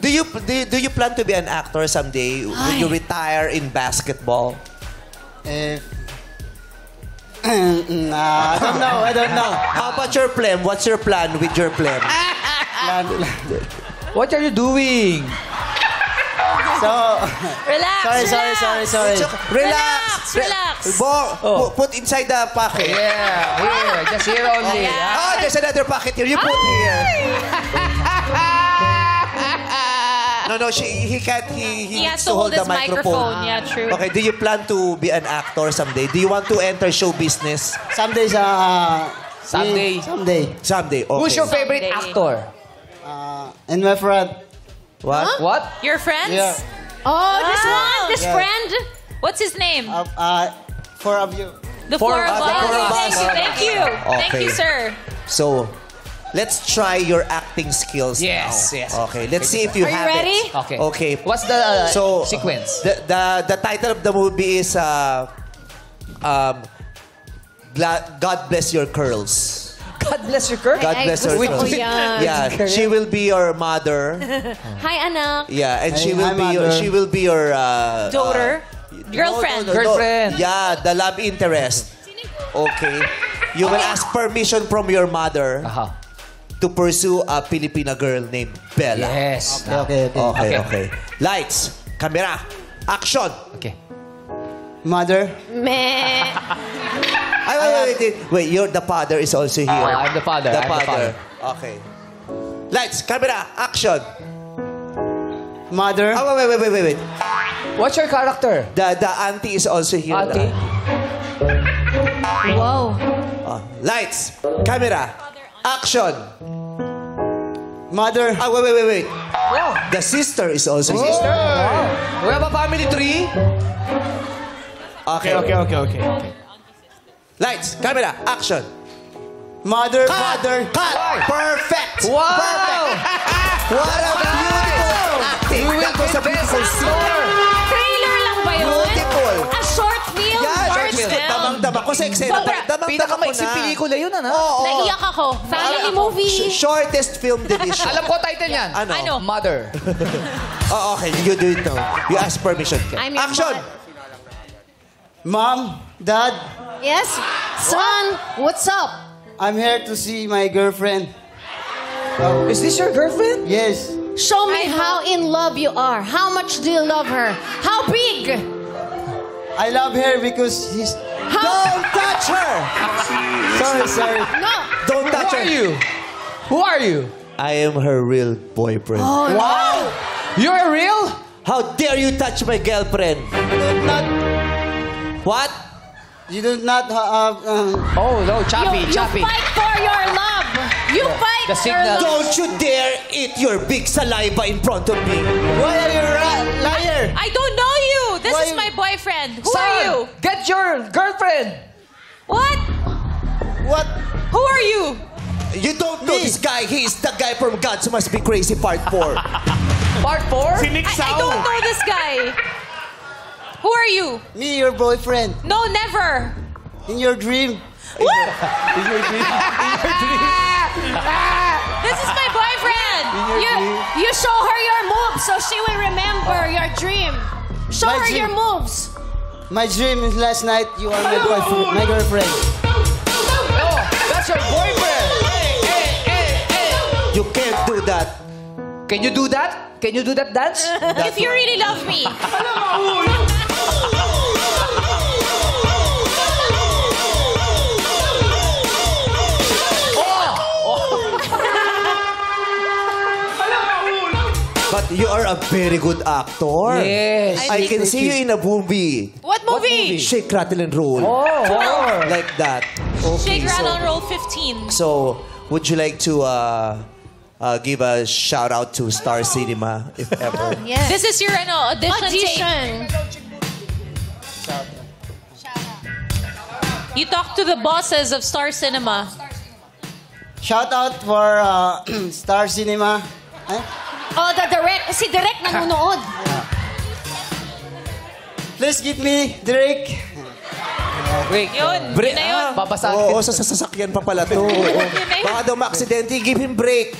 Do you plan to be an actor someday? Will you retire in basketball? I don't know. How about your plan? What's your plan with your plan? What are you doing? So, Relax, sorry. Relax. Put inside the pocket. Yeah, here. Just here only. Oh, there's another pocket here. You put here. No, he can't. He has needs to hold the his microphone. Yeah, true. Okay, do you plan to be an actor someday? Do you want to enter show business? someday. Someday. Someday, okay. Who's your favorite Someday. actor? And my friend. What? What? Your friends? Yeah. Oh, this Yeah. friend? What's his name? Four of you. The four of the four of us. us. Thank you. Thank Okay. you, sir. So, let's try your acting skills Yes, now. yes. Okay, let's see if you Are you have ready? it. Okay. Okay. What's the So, sequence? The title of the movie is God Bless Your Curls. God bless your curl. God bless her gusto ko curls. yan. Yeah, she will be your mother. Hi, anak. Yeah, and she Hi, will be your Daughter. Girlfriend. No. Girlfriend. Yeah, the love interest. Okay. You will ask permission from your mother to pursue a Filipina girl named Bella. Yes. Okay. Lights, camera, action. Okay. Mother. Meh. Wait, you're the father is also here. I'm the father. The I'm the father. father. Okay. Lights, camera, action. Mother. Wait. What's your character? The auntie is also here. Auntie? Wow. Lights, camera, action. Mother. Wait. Wow. The sister is also here. Sister? Wow. We have a family tree. Okay. Lights, camera, action. Mother. Cut! Perfect! Wow. What a beautiful acting! That was a beautiful scene. Trailer lang ba yun? Beautiful. A short film? Short film. Damang-dama ko sa eksena. Damang-dama Pinakamaiksing pelikula yun, ano? Oo. Naiyak ako. Family movie. Shortest film division. Alam ko title yan. Ano? Mother. Oh, okay. You do it now. You ask permission. I'm your Action! Mom. Dad. Yes? Son, what's up? I'm here to see my girlfriend. Is this your girlfriend? Yes. Show me how in love you are. How much do you love her? How big? I love her because he's... Don't touch her! Sorry. No. Don't touch her. Who are you? I am her real boyfriend. Wow. You're real? How dare you touch my girlfriend? What? You do not have... Oh, no. Choppy. You fight for your love. You fight The for signal. love. Don't you dare eat your big saliva in front of me. Why are you liar? I don't know you. This Why is you- my boyfriend. Who Son, are you? Get your girlfriend. What? What? Who are you? You don't know this guy. He is the guy from Gods Must Be Crazy Part 4. Part 4? I don't know this guy. Who are you? Me, your boyfriend. No, never. In your dream. What? This is my boyfriend. You show her your moves so she will remember your dream. Show My her dream. your moves. My dream is last night you are my boyfriend, my girlfriend. Oh, that's your boyfriend. You can't do that. Can you do that? Can you do that dance? If you really love me. But you are a very good actor. Yes. I can see you in a movie. What movie? Shake, rattle, and roll. Oh. Like that. Okay, Shake, rattle, roll 15. So, would you like to give a shout out to Star Cinema, if ever? Yes. This is your audition tape. Audition. You talk to the bosses of Star Cinema. Shout out for Star Cinema. Oh, the direct. Si Direk nanonood. Please give me Drake. Wait. Yun. Yun na yun. Babasahin Oo, sa sasakyan pa pala to. Yun na yun. Baka daw ma-aksidente, give him break.